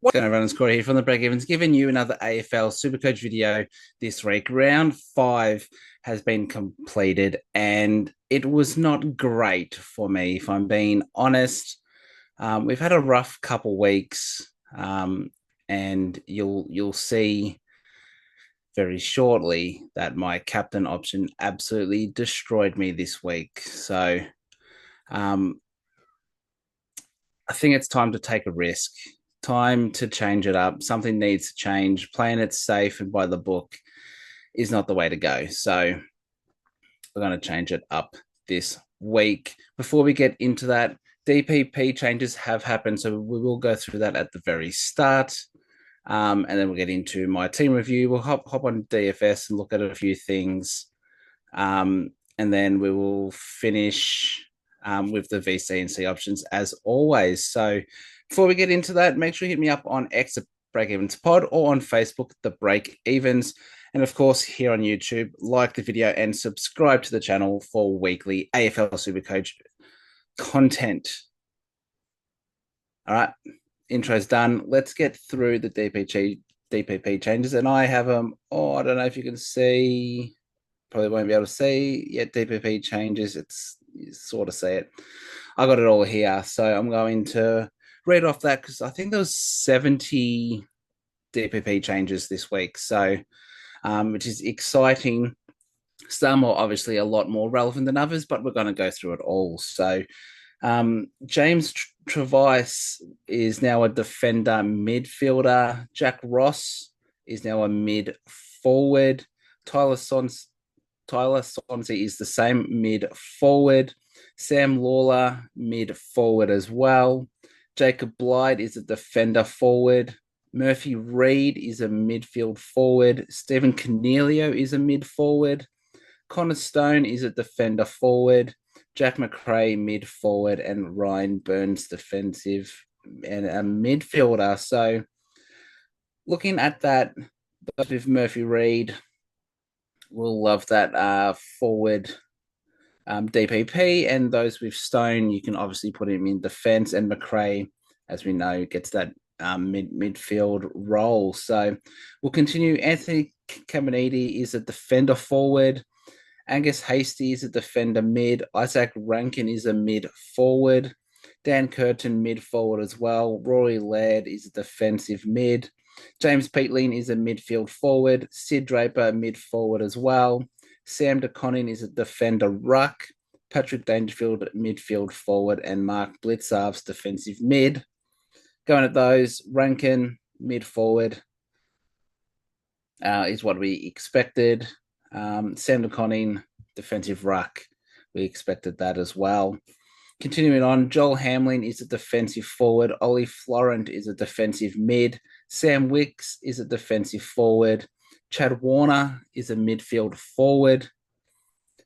What's going on, everyone? It's Corey here from the Breakevens, giving you another AFL Supercoach video this week. Round 5 has been completed, and it was not great for me, if I'm being honest. We've had a rough couple weeks, and you'll see very shortly that my captain option absolutely destroyed me this week. So um, I think it's time to take a risk. Time to change it up. Something needs to change. Playing it safe and by the book is not the way to go. So we're going to change it up this week. Before we get into that, DPP changes have happened. So we will go through that at the very start. And then we'll get into my team review. We'll hop on DFS and look at a few things. And then we will finish with the VC and C options as always. So before we get into that, make sure you hit me up on X at Breakevens Pod or on Facebook, the Breakevens. And of course, here on YouTube, like the video and subscribe to the channel for weekly AFL Supercoach content. All right, intro's done. Let's get through the DPP changes. And I have them, I don't know if you can see, probably won't be able to see yet. DPP changes, you sort of see it. I got it all here. So I'm going to read off that because I think there was 70 DPP changes this week. So, which is exciting. Some are obviously a lot more relevant than others, but we're going to go through it all. So, James Travice is now a defender midfielder. Jack Ross is now a mid forward. Tyler Sonsey is the same mid forward. Sam Lawler, mid forward as well. Jacob Blyde is a defender forward. Murphy Reed is a midfield forward. Stephen Cornelio is a mid forward. Connor Stone is a defender forward. Jack McRae, mid forward. And Ryan Burns, defensive and a midfielder. So looking at that, with Murphy Reed, we'll love that forward DPP, and those with Stone, you can obviously put him in defense, and McRae, as we know, gets that midfield role. So we'll continue. Anthony Caminiti is a defender forward. Angus Hasty is a defender mid. Isaac Rankin is a mid forward. Dan Curtin, mid forward as well. Rory Laird is a defensive mid. James Peatling is a midfield forward. Sid Draper, mid forward as well. Sam DeConning is a defender ruck. Patrick Dangerfield, midfield forward. And Mark Blitzarves, defensive mid. Going at those, Rankin, mid forward, is what we expected. Sam DeConning, defensive ruck. We expected that as well. Continuing on, Joel Hamlin is a defensive forward. Ollie Florent is a defensive mid. Sam Wicks is a defensive forward. Chad Warner is a midfield forward.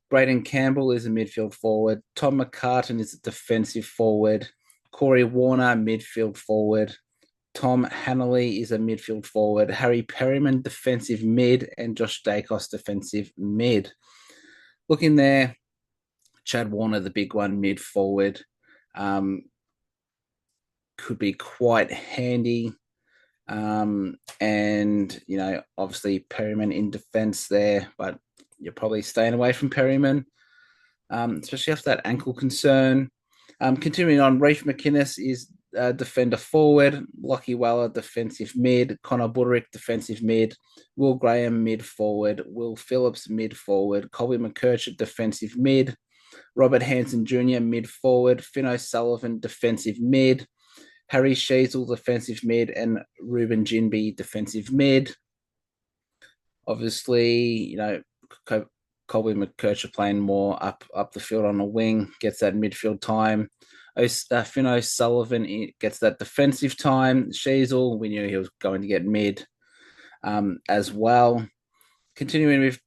Braden Campbell is a midfield forward. Tom McCartan is a defensive forward. Corey Warner, midfield forward. Tom Hanley is a midfield forward. Harry Perryman, defensive mid. And Josh Dacos, defensive mid. Looking there, Chad Warner, the big one, mid forward, could be quite handy. And, obviously Perryman in defense there, but you're probably staying away from Perryman, especially after that ankle concern. Continuing on, Rafe McInnes is defender forward. Lockie Weller, defensive mid. Connor Buderick, defensive mid. Will Graham, mid forward. Will Phillips, mid forward. Colby McKercher, defensive mid. Robert Hanson Jr., mid forward. Finn O'Sullivan, defensive mid. Harry Sheasel, defensive mid. And Ruben Jinby, defensive mid. Obviously, Colby McKercher playing more up the field on the wing, gets that midfield time. Finn O'Sullivan gets that defensive time. Sheasel, we knew he was going to get mid as well. Continuing with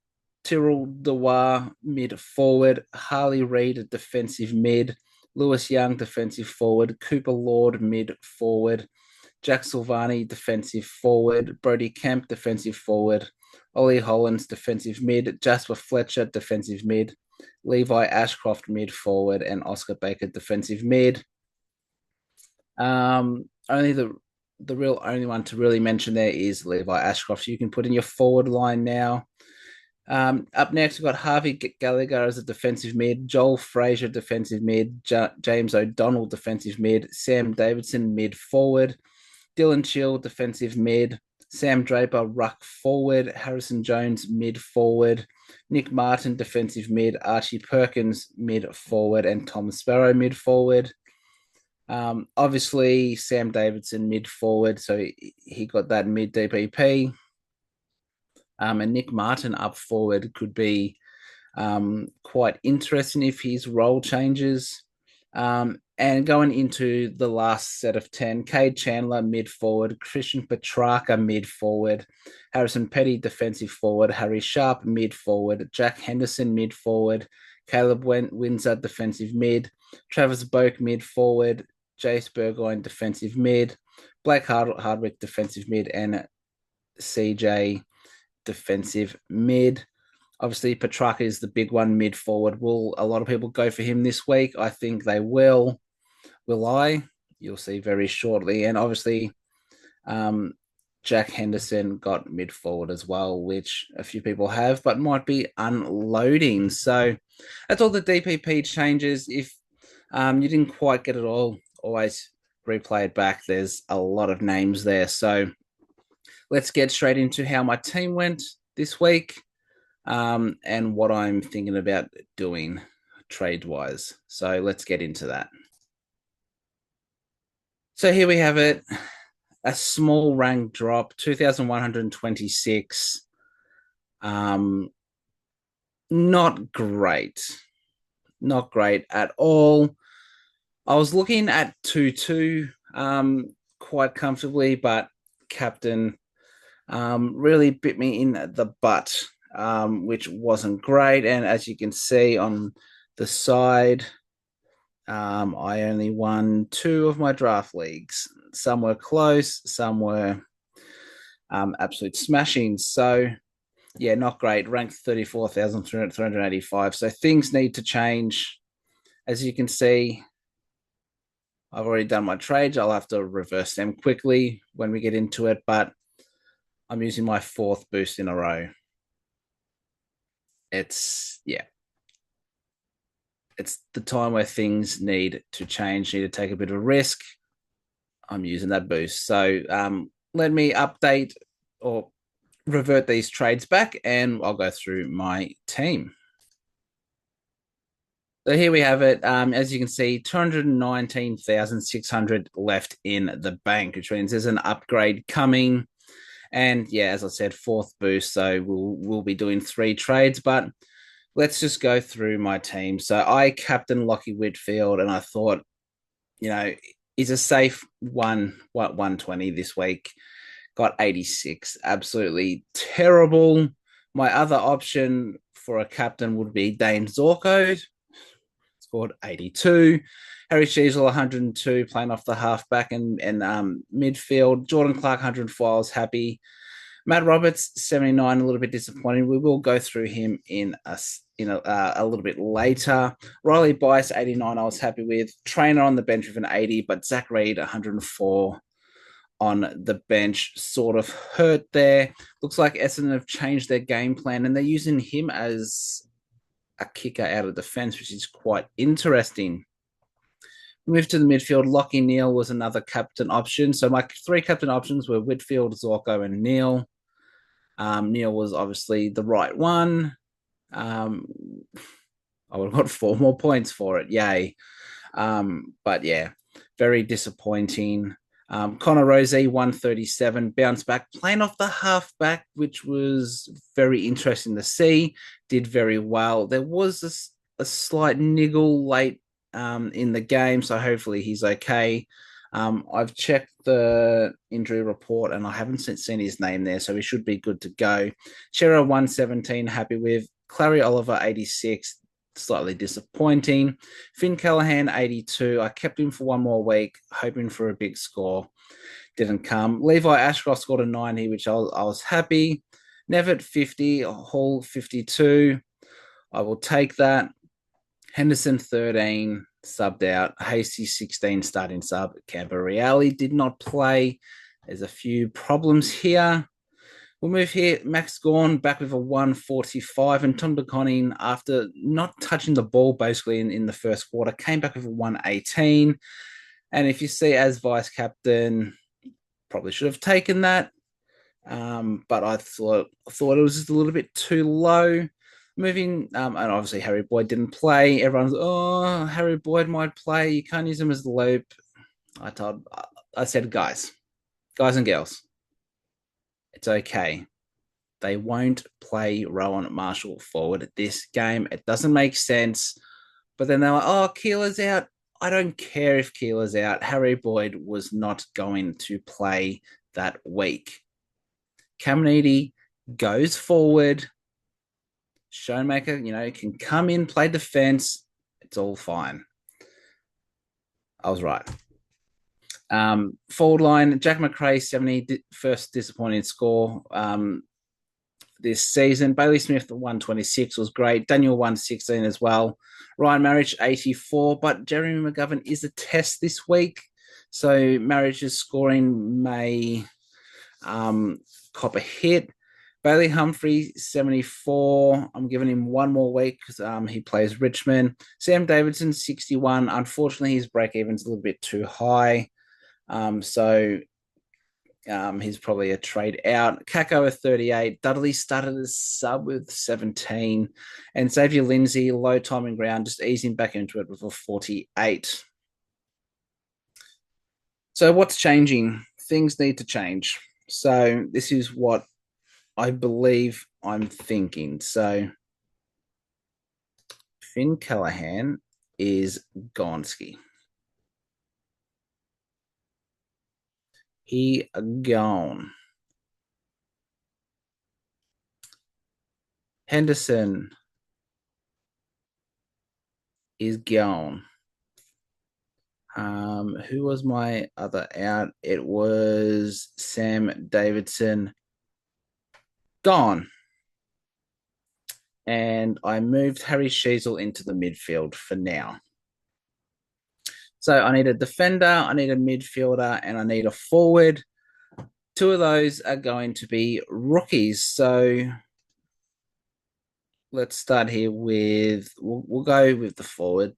Tyrrell Dewar, mid forward. Harley Reid, defensive mid. Lewis Young, defensive forward. Cooper Lord, mid forward. Jack Silvani, defensive forward. Brody Kemp, defensive forward. Ollie Hollins, defensive mid. Jasper Fletcher, defensive mid. Levi Ashcroft, mid forward. And Oscar Baker, defensive mid. Only the the real only one to really mention there is Levi Ashcroft. You can put in your forward line now. Up next, we've got Harvey Gallagher as a defensive mid, Joel Frazier defensive mid, James O'Donnell defensive mid, Sam Davidson mid forward, Dylan Chill defensive mid, Sam Draper ruck forward, Harrison Jones mid forward, Nick Martin defensive mid, Archie Perkins mid forward, and Tom Sparrow mid forward. Obviously, Sam Davidson mid forward, so he got that mid DPP. And Nick Martin up forward could be quite interesting if his role changes. And going into the last set of 10, Cade Chandler mid forward, Christian Petrarca mid forward, Harrison Petty defensive forward, Harry Sharp mid forward, Jack Henderson mid forward, Caleb Windsor defensive mid, Travis Boak mid forward, Jace Burgoyne defensive mid, Blake Hardwick defensive mid, and CJ defensive mid. Obviously, Petrarca is the big one mid forward. Will a lot of people go for him this week? I think they will. Will I? You'll see very shortly. And obviously, Jack Henderson got mid forward as well, which a few people have, but might be unloading. So that's all the DPP changes. If you didn't quite get it all, always replay it back. There's a lot of names there. So let's get straight into how my team went this week and what I'm thinking about doing trade-wise. So let's get into that. So here we have it. A small rank drop, 2,126. Not great. Not great at all. I was looking at 2-2 quite comfortably, but captain really bit me in the butt, which wasn't great. And as you can see on the side, I only won 2 of my draft leagues. Some were close, some were absolute smashing. So, yeah, not great. Ranked 34,385. So things need to change. As you can see, I've already done my trades. I'll have to reverse them quickly when we get into it, but I'm using my 4th boost in a row. It's the time where things need to change, need to take a bit of a risk. I'm using that boost. So let me update or revert these trades back and I'll go through my team. So here we have it. As you can see, 219,600 left in the bank, which means there's an upgrade coming. And yeah, as I said, 4th boost. So we'll be doing 3 trades, but let's just go through my team. So I captained Lockie Whitfield, and I thought, he's a safe 120 this week. Got 86. Absolutely terrible. My other option for a captain would be Dane Zorko. Scored 82. Harry Sheasel, 102, playing off the halfback and midfield. Jordan Clark, 104. I was happy. Matt Roberts, 79, a little bit disappointing. We will go through him in a little bit later. Riley Bice, 89, I was happy with. Trainer on the bench with an 80, but Zach Reed, 104 on the bench, sort of hurt there. Looks like Essendon have changed their game plan, and they're using him as a kicker out of defence, which is quite interesting. Move to the midfield. Lockie Neal was another captain option. So my 3 captain options were Whitfield, Zorko, and Neal. Neal was obviously the right one. I would have got 4 more points for it. Yay. But yeah, very disappointing. Connor Rozee, 137, bounced back, playing off the halfback, which was very interesting to see. Did very well. There was a slight niggle late in the game, so hopefully he's okay. I've checked the injury report and I haven't seen his name there, so he should be good to go. Chera, 117, happy with. Clary Oliver, 86, slightly disappointing. Finn Callahan, 82. I kept him for 1 more week, hoping for a big score. Didn't come. Levi Ashcroft scored a 90, which I was happy. Nevitt, 50. Hall, 52. I will take that. Henderson, 13, subbed out. Hasty, 16, starting sub. Camper Reale did not play. There's a few problems here. We'll move here. Max Gorn back with a 145, and Tom DeConning, after not touching the ball basically in the first quarter, came back with a 118. And if you see as vice captain, probably should have taken that. But I thought it was just a little bit too low. Moving, and obviously Harry Boyd didn't play. Everyone's, oh, Harry Boyd might play. You can't use him as the loop. I said, guys and girls, it's okay. They won't play Rowan Marshall forward this game. It doesn't make sense. But then they're like, oh, Keeler's out. I don't care if Keeler's out. Harry Boyd was not going to play that week. Caminiti goes forward. Schoenmaker, can come in, play defense. It's all fine. I was right. Forward line, Jack McRae, 70, first disappointing score this season. Bailey Smith, 126 was great. Daniel, 116 as well. Ryan Marriage, 84. But Jeremy McGovern is a test this week. So Marriage's scoring may cop a hit. Bailey Humphrey, 74. I'm giving him one more week because he plays Richmond. Sam Davidson, 61. Unfortunately, his break-even's a little bit too high. So he's probably a trade out. Kako at 38. Dudley started as sub with 17. And Xavier Lindsay, low time and ground, just easing back into it with a 48. So what's changing? Things need to change. So this is what I believe I'm thinking. So Finn Callahan is Gonski. He gone. Henderson is gone. Who was my other out? It was Sam Davidson. Gone. And I moved Harry Sheasel into the midfield for now. So I need a defender, I need a midfielder, and I need a forward. Two of those are going to be rookies. So let's start here with, we'll go with the forward.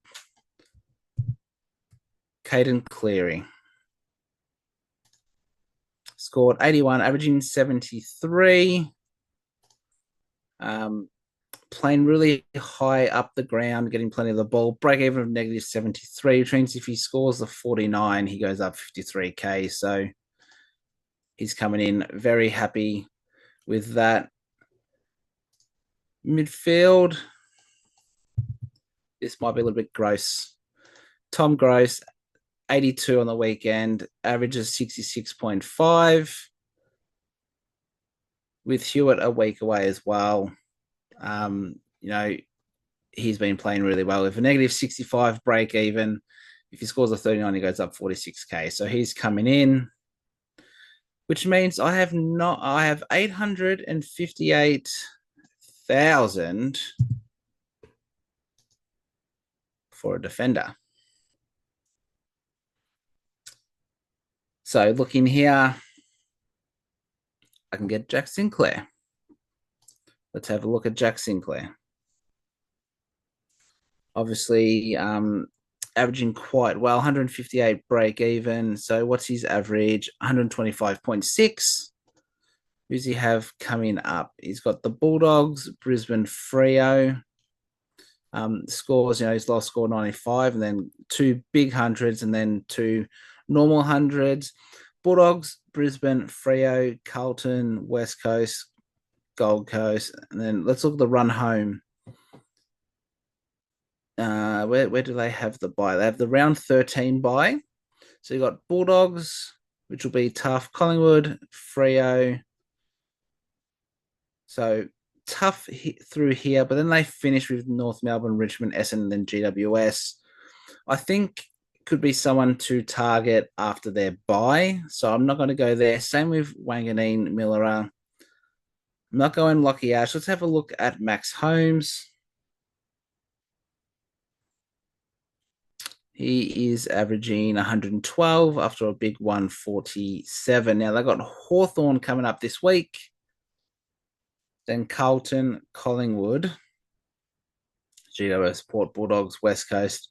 Caden Cleary. Scored 81, averaging 73. Playing really high up the ground, getting plenty of the ball. Break even of negative 73, which means if he scores the 49, he goes up 53K. So he's coming in very happy with that. Midfield. This might be a little bit gross. Tom Gross, 82 on the weekend, averages 66.5. With Hewitt a week away as well. He's been playing really well with a negative 65 break even. If he scores a 39, he goes up 46K. So he's coming in, which means I have 858,000 for a defender. So looking here, I can get Jack Sinclair. Let's have a look at Jack Sinclair. Obviously, averaging quite well, 158 break even. So what's his average? 125.6. Who's he have coming up? He's got the Bulldogs, Brisbane Freo. Scores, his last score 95, and then two big hundreds, and then two normal hundreds. Bulldogs, Brisbane, Freo, Carlton, West Coast, Gold Coast, and then let's look at the run home. Where do they have the bye? They have the round 13 bye. So you've got Bulldogs, which will be tough. Collingwood, Freo. So tough through here, but then they finish with North Melbourne, Richmond, Essendon, and then GWS. I think could be someone to target after their bye. So I'm not going to go there. Same with Wanganeen, Millera. I'm not going Lockie Ash. Let's have a look at Max Holmes. He is averaging 112 after a big 147. Now, they got Hawthorn coming up this week, then Carlton, Collingwood, GWS, Port Bulldogs, West Coast.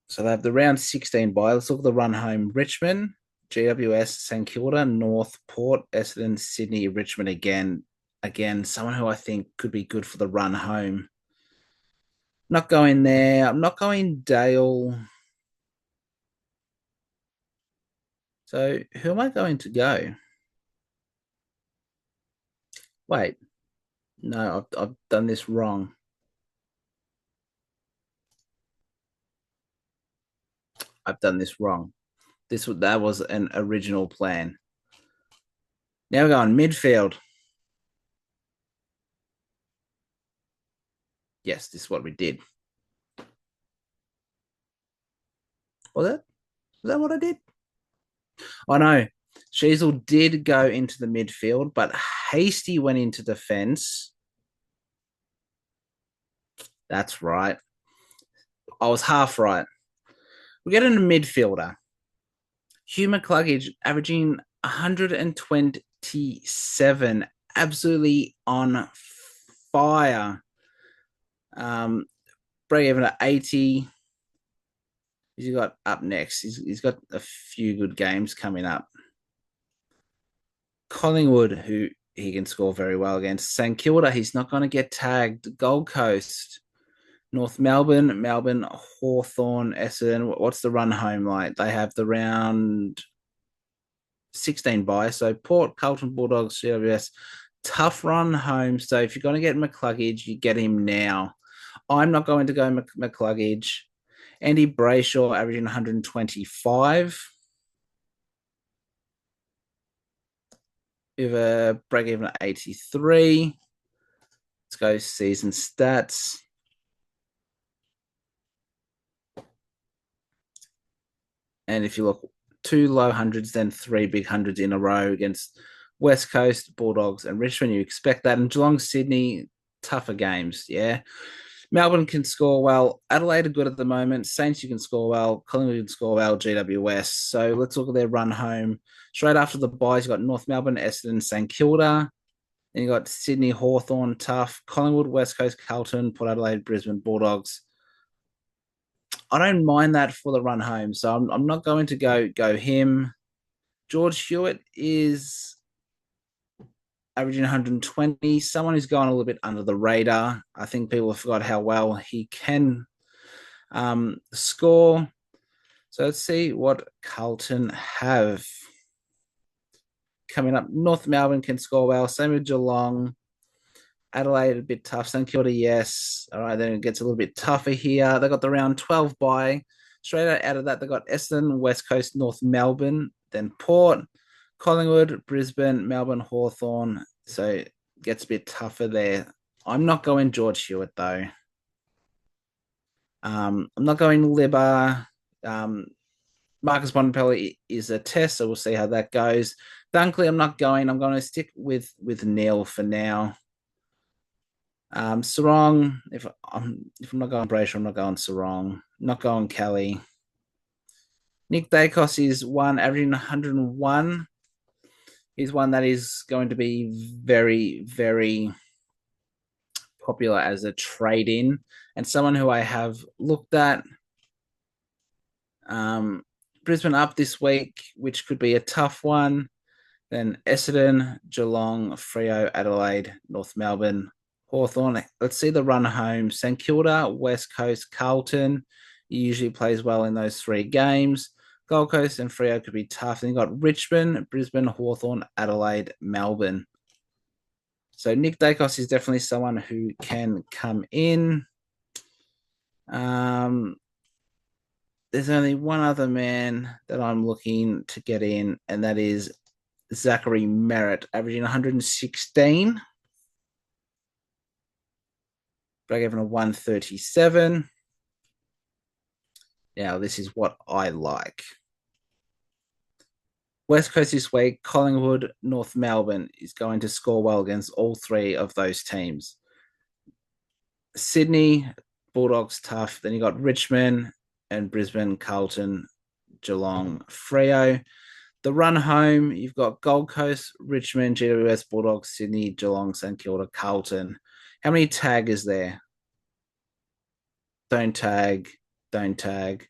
So they have the round 16 bye. Let's look at the run home. Richmond, GWS, St Kilda, North, Port, Essendon, Sydney, Richmond again. Again, someone who I think could be good for the run home. Not going there. I'm not going Dale. So who am I going to go? Wait, no, I've done this wrong. I've done this wrong. That was an original plan. Now we're going midfield. Yes, this is what we did. Was it? Was that what I did? I know. Sheasel did go into the midfield, but Hasty went into defense. That's right. I was half right. We get in a midfielder. Hugh McCluggage averaging 127. Absolutely on fire. Breakeven at 80. He's got up next. He's got a few good games coming up. Collingwood, who he can score very well against. St Kilda, he's not going to get tagged. Gold Coast, North Melbourne, Hawthorn, Essendon. What's the run home like? They have the round 16 bye. So Port, Carlton Bulldogs, GWS. Tough run home. So if you're going to get McCluggage, you get him now. I'm not going to go McCluggage. Andy Brayshaw averaging 125. With a break even at 83. Let's go season stats. And if you look, 2 low hundreds, then 3 big hundreds in a row against West Coast, Bulldogs, and Richmond. You expect that. And Geelong, Sydney, tougher games. Yeah. Melbourne can score well. Adelaide are good at the moment. Saints, you can score well. Collingwood can score well. GWS. So let's look at their run home. Straight after the byes, you got North Melbourne, Essendon, St Kilda. Then you got Sydney, Hawthorn, tough. Collingwood, West Coast, Carlton, Port Adelaide, Brisbane, Bulldogs. I don't mind that for the run home. So I'm not going to go him. George Hewitt is averaging 120. Someone who's gone a little bit under the radar. I think people have forgot how well he can score. So let's see what Carlton have coming up. North Melbourne can score well. Same with Geelong. Adelaide a bit tough. St Kilda, yes. All right, then it gets a little bit tougher here. They got the round 12 bye. Straight out of that, they got Essendon, West Coast, North Melbourne, then Port, Collingwood, Brisbane, Melbourne, Hawthorn. So it gets a bit tougher there. I'm not going George Hewitt, though. I'm not going Libba. Marcus Bontempelli is a test, so we'll see how that goes. Dunkley, I'm not going. I'm going to stick with Neil for now. Sarong, if I'm not going Brayshaw, I'm not going Sarong. Not going Kelly. Nick Dacos is one averaging 101. He's one that is going to be very, very popular as a trade in, and someone who I have looked at. Brisbane up this week, which could be a tough one. Then Essendon, Geelong, Freo, Adelaide, North Melbourne, Hawthorn. Let's see the run home. St Kilda, West Coast, Carlton. He usually plays well in those 3 games. Gold Coast and Freo could be tough. Then you got Richmond, Brisbane, Hawthorn, Adelaide, Melbourne. So Nick Dacos is definitely someone who can come in. There's only one other man that I'm looking to get in, and that is Zachary Merritt, averaging 116. Break even of 137. Now, this is what I like. West Coast this week, Collingwood, North Melbourne is going to score well against all 3 of those teams. Sydney, Bulldogs tough. Then you got Richmond and Brisbane, Carlton, Geelong, Freo. The run home, you've got Gold Coast, Richmond, GWS, Bulldogs, Sydney, Geelong, St Kilda, Carlton. How many tag is there? Don't tag, don't tag.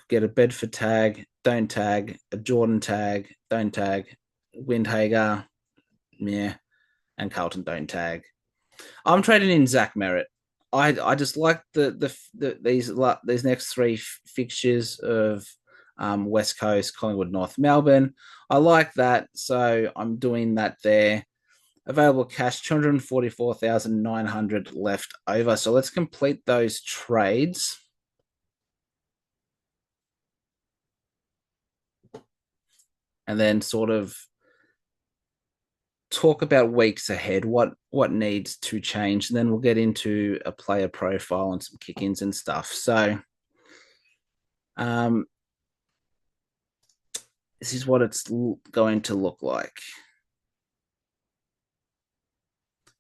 Get a Bedford tag, don't tag. A Jordan tag, don't tag. Windhager, yeah, and Carlton don't tag. I'm trading in Zach Merritt. I just like these next three fixtures of West Coast, Collingwood, North Melbourne. I like that, so I'm doing that there. Available cash 244,900 left over. So let's complete those trades. And then sort of talk about weeks ahead, what needs to change, and then we'll get into a player profile and some kick-ins and stuff. So this is what it's going to look like.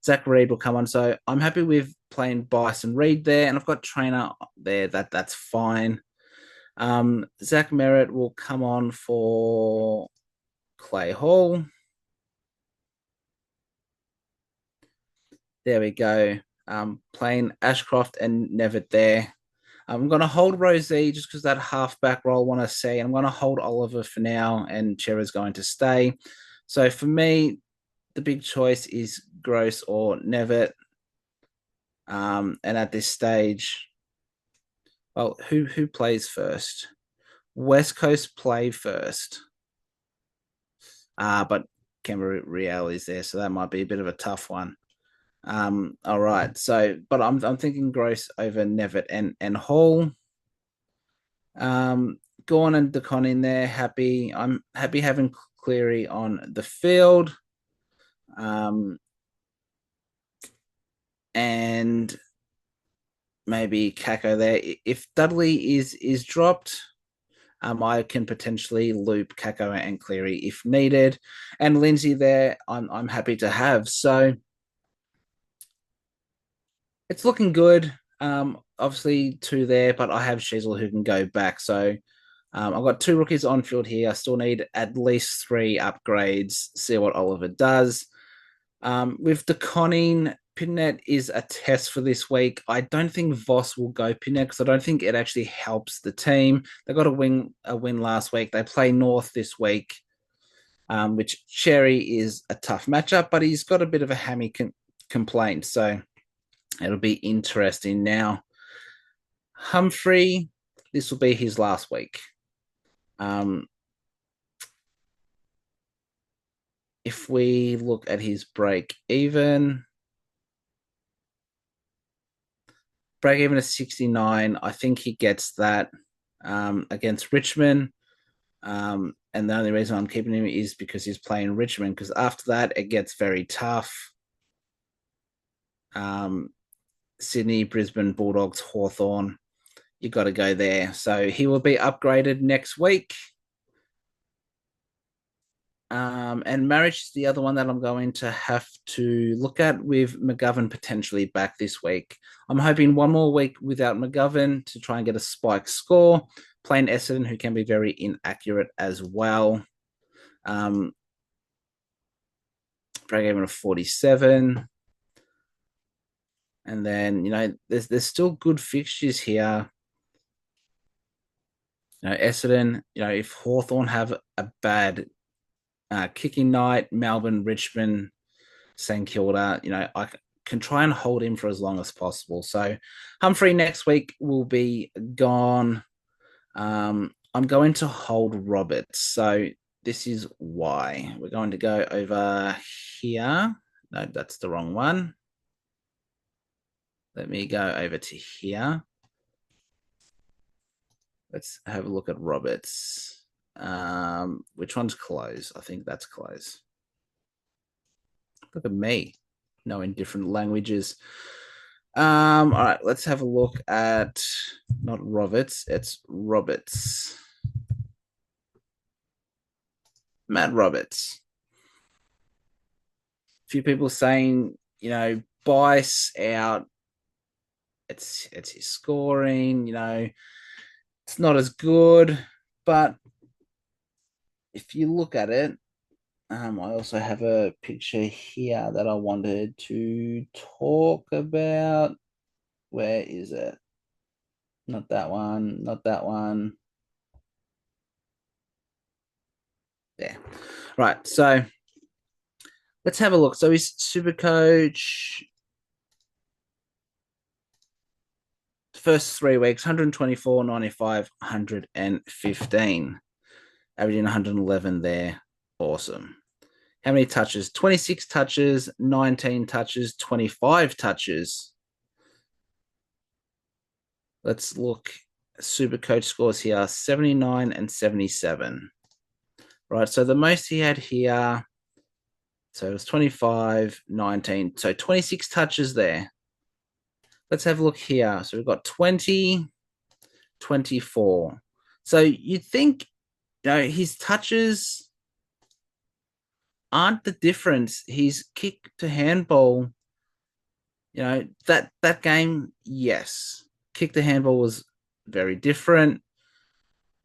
Zach Reed will come on. So I'm happy with playing Bison Reed there, and I've got trainer there. That's fine. Zach Merritt will come on for Clay Hall. There we go. Playing Ashcroft and Nevitt there. I'm going to hold Rosie just because that halfback role I want to see. I'm going to hold Oliver for now, and Chera's going to stay. So for me, the big choice is Gross or Nevitt. And at this stage, well, who plays first? West Coast play first. But Canberra Real is there, so that might be a bit of a tough one. All right. So, but I'm thinking Gross over Nevitt and Hall. Gorn and Decon in there. Happy. I'm happy having Cleary on the field. And maybe Kako there. If Dudley is dropped, I can potentially loop Kako and Cleary if needed. And Lindsay there, I'm happy to have. So it's looking good. Obviously two there, but I have Shizzle who can go back. So I've got two rookies on field here. I still need at least 3 upgrades. See what Oliver does. With the conning, Pinnet is a test for this week. I don't think Voss will go Pinnet because I don't think it actually helps the team. They got a win last week. They play North this week, which Cherry is a tough matchup, but he's got a bit of a hammy complaint. So it'll be interesting. Now, Humphrey, this will be his last week. If we look at his break even is 69. I think he gets that against Richmond. And the only reason I'm keeping him is because he's playing Richmond, because after that, it gets very tough. Sydney, Brisbane, Bulldogs, Hawthorn. You got to go there. So he will be upgraded next week. And Marriage is the other one that I'm going to have to look at, with McGovern potentially back this week. I'm hoping one more week without McGovern to try and get a spike score. Playing Essendon, who can be very inaccurate as well. Breakevens of 47. And then, there's still good fixtures here. Essendon, if Hawthorn have a bad kicking night, Melbourne, Richmond, St Kilda, I can try and hold him for as long as possible. So Humphrey next week will be gone. I'm going to hold Roberts. So this is why. We're going to go over here. No, that's the wrong one. Let me go over to here. Let's have a look at Roberts. Which one's close? I think that's close. Look at me, knowing different languages. All right, let's have a look at not Roberts, it's Roberts. Matt Roberts. A few people saying, Bice out. it's his scoring. It's not as good, but if you look at it, I also have a picture here that I wanted to talk about. Where is it? Not that one. Not that one. There. Right. So let's have a look. So he's super coach. First 3 weeks, 124, 95, 115. Averaging 111 there. Awesome. How many touches? 26 touches, 19 touches, 25 touches. Let's look. Super coach scores here 79 and 77. Right. So the most he had here. So it was 25, 19. So 26 touches there. Let's have a look here. So we've got 20, 24. So you'd think, his touches aren't the difference. His kick to handball, that game, yes. Kick to handball was very different,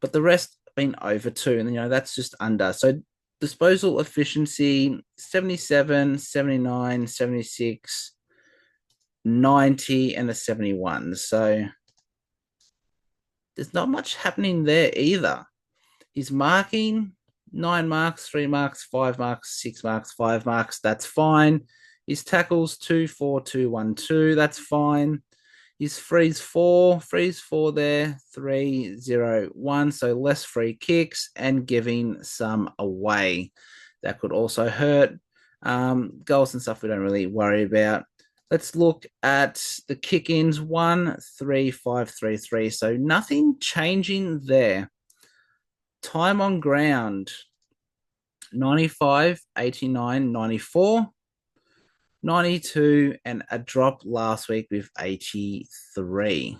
but the rest been over too. And, that's just under. So disposal efficiency, 77, 79, 76, 90, and a 71. So there's not much happening there either. His marking, 9 marks, 3 marks, 5 marks, 6 marks, 5 marks. That's fine. His tackles, 2, 4, 2, 1, 2. That's fine. His frees 4 there, 3, 0, 1. So less free kicks and giving some away. That could also hurt. Goals and stuff we don't really worry about. Let's look at the kick-ins, 1, 3, 5, 3, 3. So nothing changing there. Time on ground, 95, 89, 94, 92, and a drop last week with 83.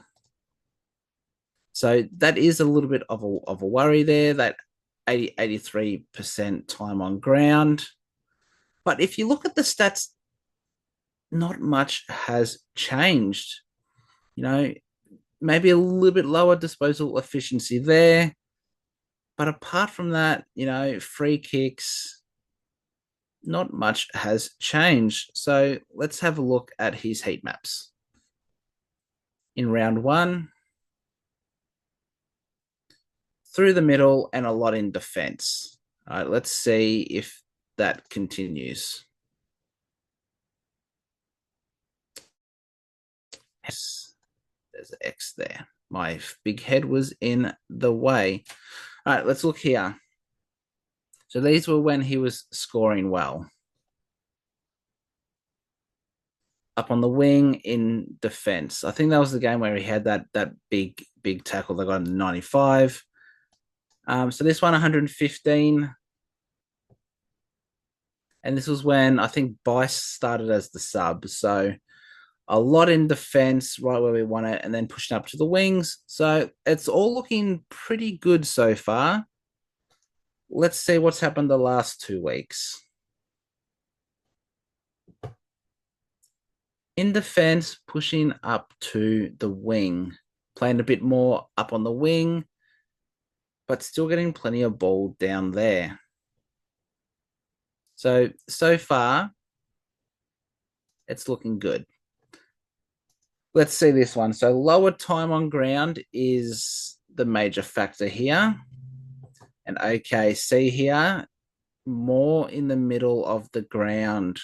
So that is a little bit of a worry there, that 83% time on ground. But if you look at the stats, not much has changed. Maybe a little bit lower disposal efficiency there. But apart from that, free kicks, not much has changed. So let's have a look at his heat maps. In round 1, through the middle and a lot in defense. All right, let's see if that continues. Yes, there's an X there. My big head was in the way. All right, let's look here. So these were when he was scoring well. Up on the wing in defense. I think that was the game where he had that big tackle that got into 95. So this one, 115. And this was when I think Bice started as the sub. So a lot in defense, right where we want it, and then pushing up to the wings. So it's all looking pretty good so far. Let's see what's happened the last 2 weeks. In defense, pushing up to the wing, playing a bit more up on the wing, but still getting plenty of ball down there. So far, it's looking good. Let's see this one. So lower time on ground is the major factor here. And okay, see here, more in the middle of the ground,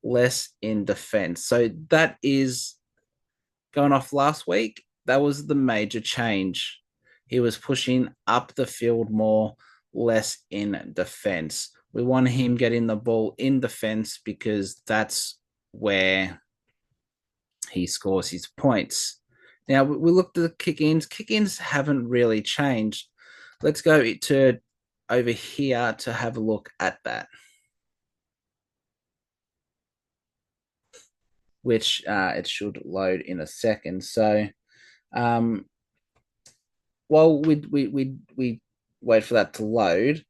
less in defense. So that is going off last week. That was the major change. He was pushing up the field more, less in defense. We want him getting the ball in defense because that's where he scores his points. Now, we looked at the kick-ins. Kick-ins haven't really changed. Let's go to over here to have a look at that, which it should load in a second. So while we wait for that to load,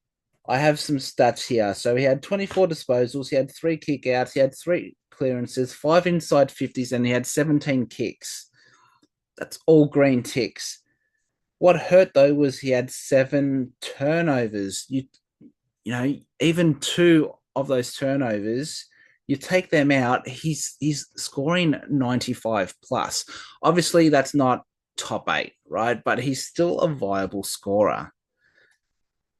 I have some stats here. So he had 24 disposals, he had 3 kick outs, he had 3 clearances, 5 inside 50s, and he had 17 kicks. That's all green ticks. What hurt though was he had 7 turnovers. Even two of those turnovers, you take them out, he's scoring 95 plus. Obviously, that's not top eight, right? But he's still a viable scorer.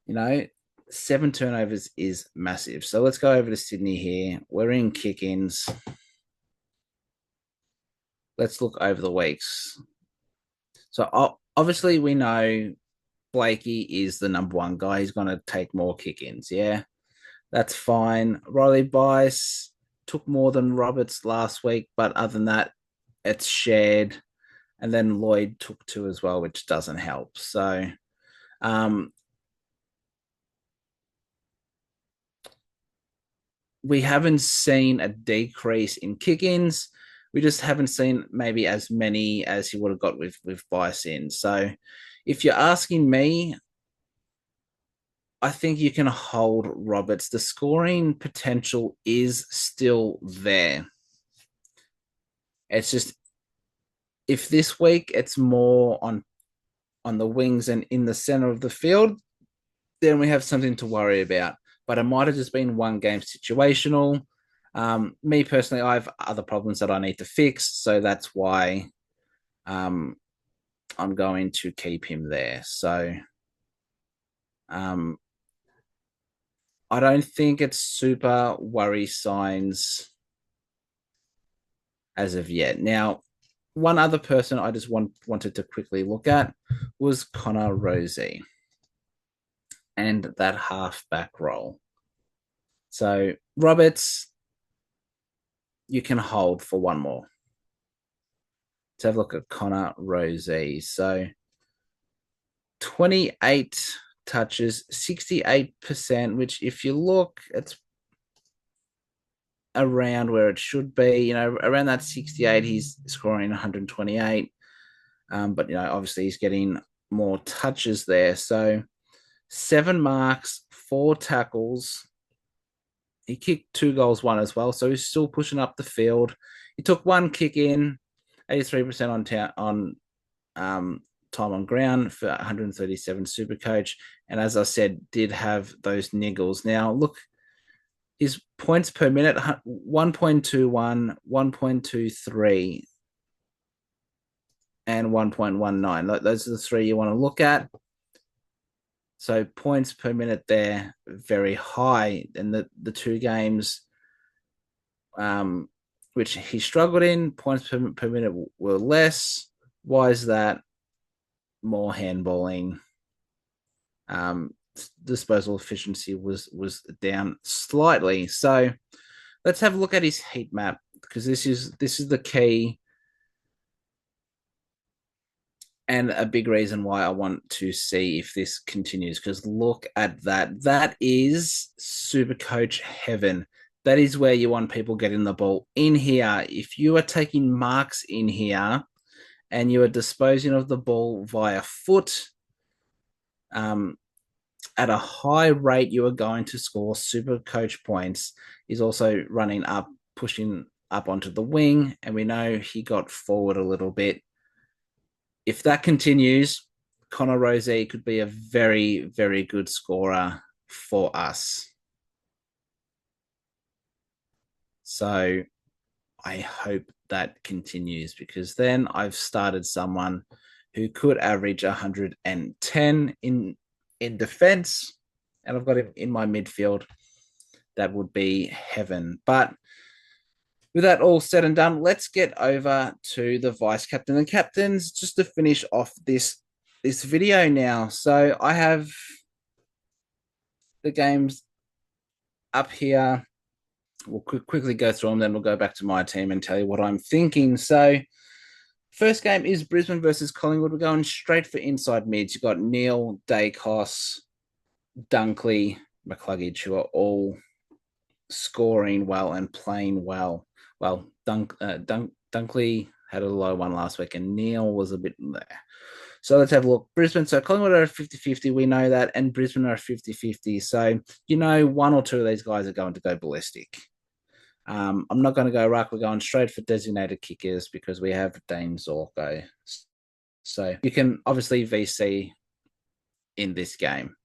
You know, 7 turnovers is massive. So let's go over to Sydney here. We're in kick-ins. Let's look over the weeks. So obviously we know Blakey is the number one guy. He's going to take more kick-ins. Yeah, that's fine. Riley Bice took more than Roberts last week, but other than that, it's shared. And then Lloyd took two as well, which doesn't help. So um, we haven't seen a decrease in kick-ins. We just haven't seen maybe as many as he would have got with Bice in. So if you're asking me, I think you can hold Roberts. The scoring potential is still there. It's just if this week it's more on the wings and in the center of the field, then we have something to worry about. But it might have just been one game situational. Me personally, I have other problems that I need to fix, so that's why I'm going to keep him there. So um, I don't think it's super worry signs as of yet. Now, one other person I just wanted to quickly look at was Connor Rosie and that halfback role. So Roberts, you can hold for one more. Let's have a look at Connor Rosie. So 28 touches, 68%, which if you look, it's around where it should be. Around that 68, he's scoring 128. But obviously he's getting more touches there. So 7 marks, 4 tackles. He kicked 2 goals, one as well. So he's still pushing up the field. He took one kick in, 83% on time on ground for 137 super coach. And as I said, did have those niggles. Now, look, his points per minute 1.21, 1.23, and 1.19. Those are the three you want to look at. So points per minute there, very high. And the two games which he struggled in, points per minute were less. Why is that? More handballing. Disposal efficiency was down slightly. So let's have a look at his heat map, because this is the key and a big reason why I want to see if this continues, because look at that. That is super coach heaven. That is where you want people getting the ball in here. If you are taking marks in here and you are disposing of the ball via foot, at a high rate, you are going to score super coach points. He's also running up, pushing up onto the wing, and we know he got forward a little bit. If that continues, Connor Rosie could be a very, very good scorer for us. So I hope that continues, because then I've started someone who could average 110 in defense, and I've got him in my midfield. That would be heaven. But with that all said and done, let's get over to the vice captain and captains just to finish off this video now. So I have the games up here. We'll quickly go through them, then we'll go back to my team and tell you what I'm thinking. So first game is Brisbane versus Collingwood. We're going straight for inside mids. You've got Neil, Dacos, Dunkley, McCluggage, who are all scoring well and playing well. Well, Dunkley had a low one last week, and Neil was a bit there. So let's have a look. Brisbane, so Collingwood are 50-50, we know that, and Brisbane are 50-50. So, one or two of these guys are going to go ballistic. I'm not going to go ruck. We're going straight for designated kickers because we have Dane Zorko. So you can obviously VC in this game.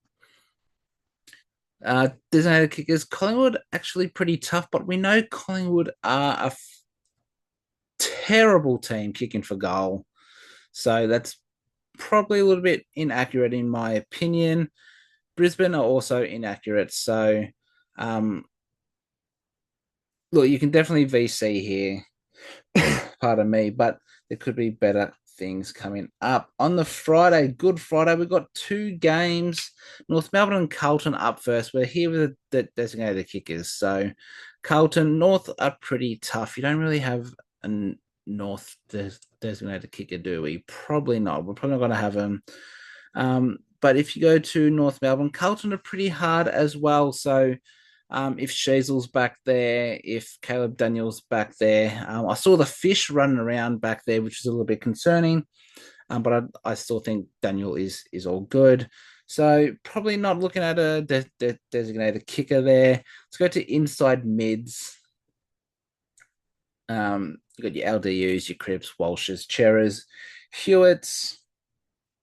Designated kickers, Collingwood actually pretty tough, but we know Collingwood are a terrible team kicking for goal. So that's probably a little bit inaccurate in my opinion. Brisbane are also inaccurate. So, um, look, you can definitely VC here. Pardon me, but there could be better things coming up. On the Friday, Good Friday, we've got two games. North Melbourne and Carlton up first. We're here with the designated kickers. So Carlton, North are pretty tough. You don't really have a North designated kicker, do we? Probably not. We're probably not going to have them. But if you go to North Melbourne, Carlton are pretty hard as well. So if Shazel's back there, if Caleb Daniel's back there. I saw the fish running around back there, which is a little bit concerning, but I still think Daniel is all good. So probably not looking at a designated kicker there. Let's go to inside mids. You got your LDUs, your Cripps, Walshes, Cheras, Hewitts,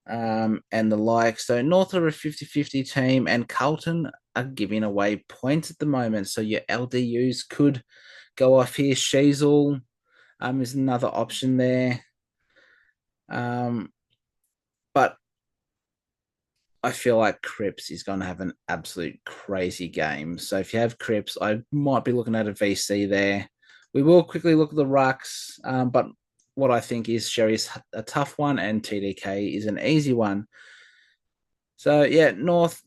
and the like. So North are a 50-50 team, and Carlton are giving away points at the moment. So your LDUs could go off here. Shazel is another option there. But I feel like Cripps is going to have an absolute crazy game. So if you have Cripps, I might be looking at a VC there. We will quickly look at the rucks, but what I think is Sherry's a tough one and TDK is an easy one. So yeah, North,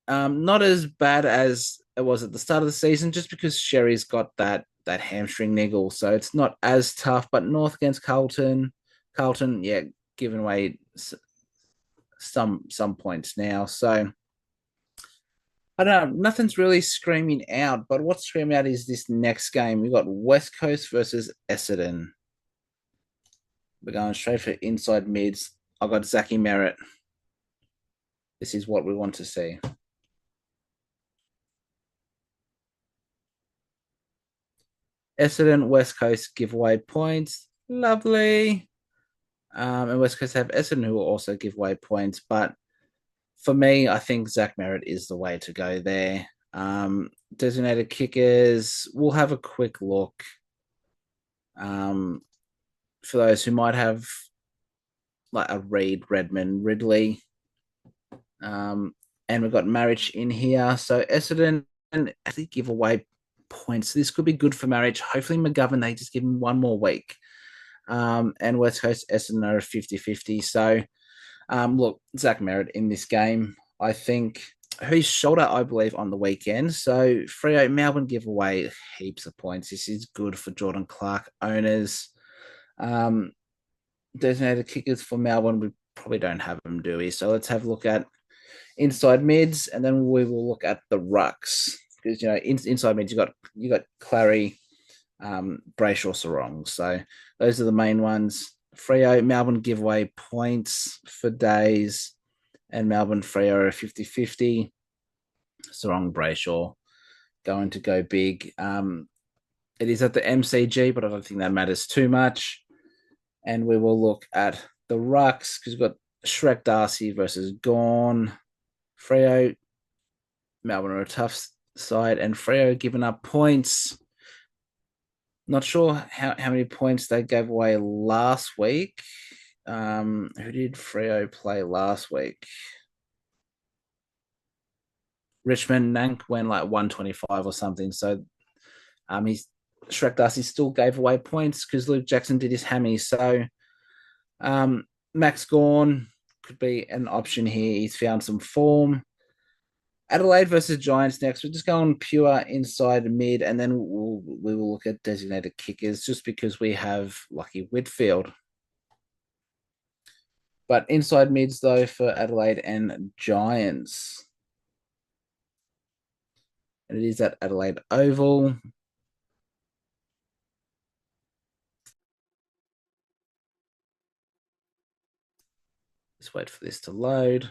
not as bad as it was at the start of the season, just because Sherry's got that hamstring niggle, so it's not as tough. But North against Carlton, yeah, giving away some points now. So I don't know, nothing's really screaming out, but what's screaming out is this next game. We've got West Coast versus Essendon. We're going straight for inside mids. I've got Zachy Merritt. This is what we want to see. Essendon, West Coast give away points. Lovely. And West Coast have Essendon, who will also give away points. But for me, I think Zach Merritt is the way to go there. Designated kickers, we'll have a quick look. For those who might have like a Reed, Redmond, Ridley. And we've got Marriage in here. So Essendon actually give away points. This could be good for Marriage. Hopefully McGovern, they just give him one more week. And West Coast Essendon are 50-50. So look, Zach Merritt in this game, I think his shoulder, I believe, on the weekend. So Freo, Melbourne give away heaps of points. This is good for Jordan Clark owners. Designated kickers for Melbourne, we probably don't have them, do we? So let's have a look at inside mids, and then we will look at the rucks, because inside mids you got Clary, Brayshaw, Sarong. So those are the main ones. Freo, Melbourne give away points for days, and Melbourne Freo are 50-50. Sarong, Brayshaw going to go big. It is at the MCG, but I don't think that matters too much. And we will look at the rucks, because we've got Shrek Darcy versus Gorn. Freo, Melbourne are a tough side, and Freo giving up points. Not sure how many points they gave away last week. Who did Freo play last week? Richmond. Nank went like 125 or something. So he's Shrek Darcy still gave away points because Luke Jackson did his hammy. So Max Gorn could be an option here. He's found some form. Adelaide versus Giants next. We're just going pure inside mid, and then we will look at designated kickers just because we have Lucky Whitfield. But inside mids, though, for Adelaide and Giants. And it is at Adelaide Oval. Just wait for this to load.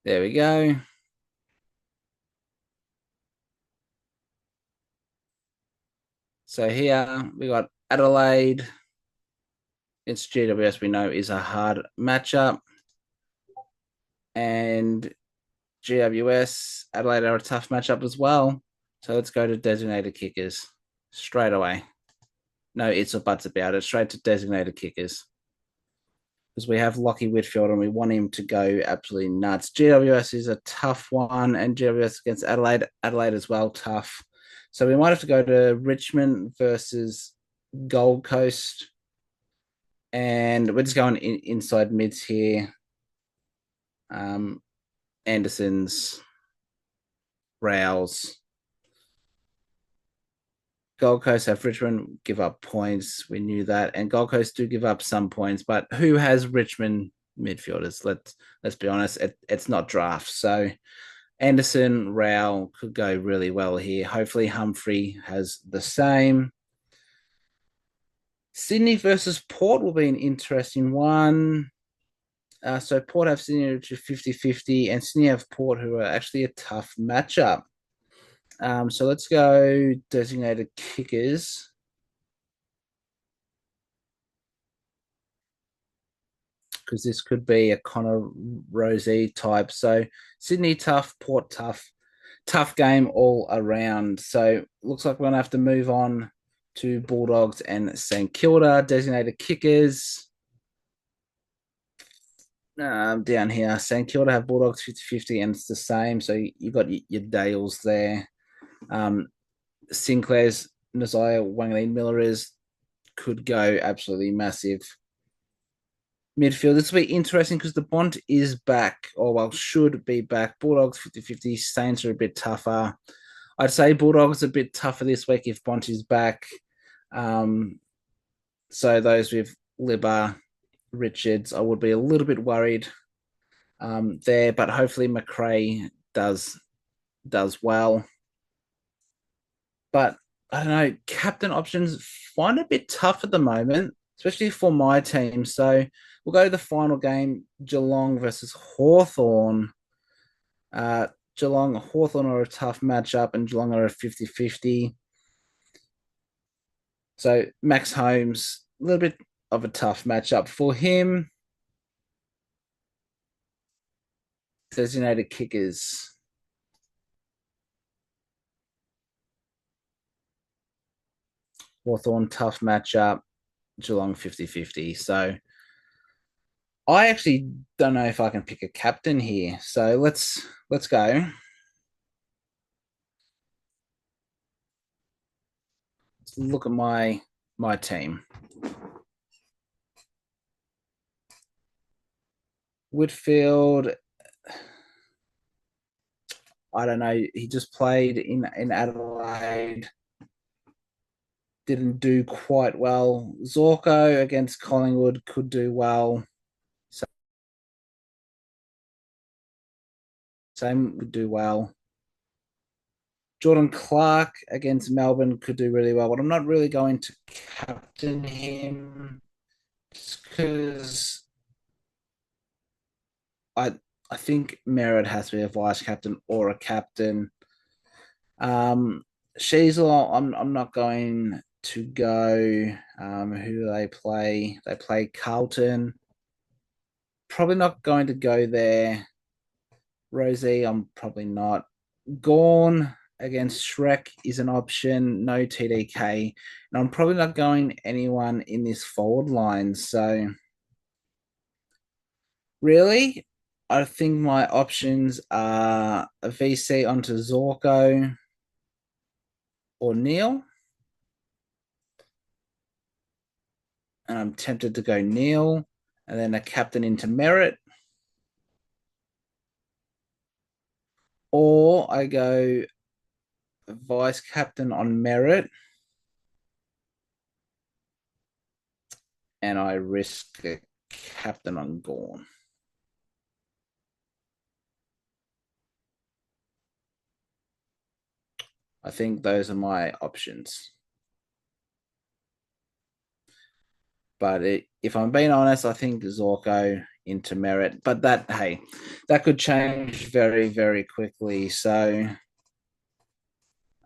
There we go. So here we got Adelaide. It's GWS, we know, is a hard matchup. And GWS, Adelaide are a tough matchup as well. So let's go to designated kickers straight away. No ifs or buts about it. Straight to designated kickers. Because we have Lockie Whitfield and we want him to go absolutely nuts. GWS is a tough one, and GWS against Adelaide. Adelaide as well, tough. So we might have to go to Richmond versus Gold Coast. And we're just going inside mids here. Anderson's, Rouse. Gold Coast have Richmond give up points. We knew that, and Gold Coast do give up some points. But who has Richmond midfielders? Let's be honest. It's not draft. So Anderson, Rao could go really well here. Hopefully Humphrey has the same. Sydney versus Port will be an interesting one. So Port have Sydney which is 50-50, and Sydney have Port, who are actually a tough matchup. So let's go designated kickers. Because this could be a Connor Rosie type. So Sydney tough, Port tough, tough game all around. So looks like we're gonna have to move on to Bulldogs and St Kilda designated kickers. Down here, St Kilda have Bulldogs 50-50, and it's the same. So you got your Dales there. Sinclair's Nasiah Wangley Miller is could go absolutely massive. Midfield. This will be interesting because the Bont is back, or well, should be back. Bulldogs 50-50. Saints are a bit tougher. I'd say Bulldogs a bit tougher this week if Bont is back. So those with Libba, Richards, I would be a little bit worried there, but hopefully McRae does well. But I don't know, captain options find a bit tough at the moment, especially for my team. So we'll go to the final game, Geelong versus Hawthorn. Geelong, Hawthorn are a tough matchup, and Geelong are a 50-50. So Max Holmes, a little bit of a tough matchup for him. Designated kickers. Hawthorn, tough matchup. Geelong 50-50. So I actually don't know if I can pick a captain here. So let's go. Let's look at my team. Whitfield, I don't know. He just played in Adelaide. Didn't do quite well. Zorko against Collingwood could do well. Same would do well. Jordan Clark against Melbourne could do really well, but I'm not really going to captain him just because I think Merritt has to be a vice captain or a captain. Sheasel, I'm not going to go. Who do they play? They play Carlton. Probably not going to go there. Rosie, I'm probably not. Gorn against Shrek is an option. No TDK. And I'm probably not going anyone in this forward line. So really, I think my options are a VC onto Zorko or Neil. And I'm tempted to go Neil and then a captain into Merritt. Or I go vice captain on Merritt and I risk a captain on Gorn. I think those are my options. But if I'm being honest, I think Zorko into merit. But that, hey, that could change very, very quickly. So,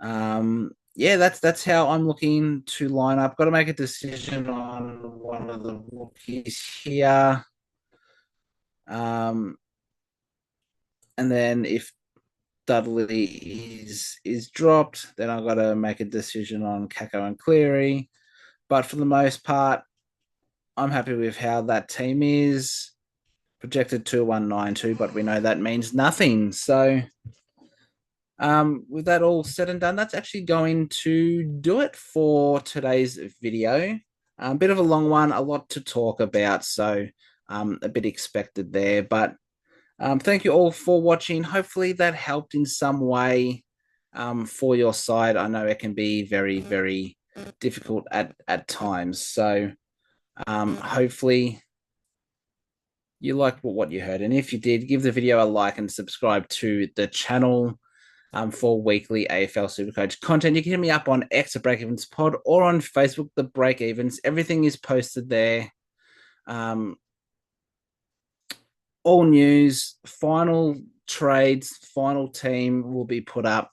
yeah, that's how I'm looking to line up. Got to make a decision on one of the rookies here. Um, and then if Dudley is dropped, then I've got to make a decision on Kako and Cleary. But for the most part, I'm happy with how that team is projected 2192, but we know that means nothing. So, with that all said and done, that's actually going to do it for today's video. A bit of a long one, a lot to talk about, so a bit expected there. But thank you all for watching. Hopefully that helped in some way for your side. I know it can be very, very difficult at times. So hopefully you liked what you heard. And if you did, give the video a like and subscribe to the channel for weekly AFL Supercoach content. You can hit me up on X at Breakevens Pod or on Facebook, the Breakevens. Everything is posted there. All news, final trades, final team will be put up.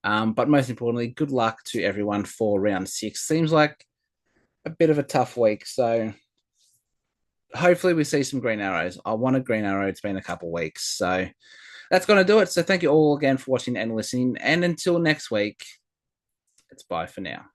But most importantly, good luck to everyone for round 6. Seems like a bit of a tough week. So hopefully we see some green arrows. I want a green arrow. It's been a couple of weeks. So that's going to do it. So thank you all again for watching and listening. And until next week, it's bye for now.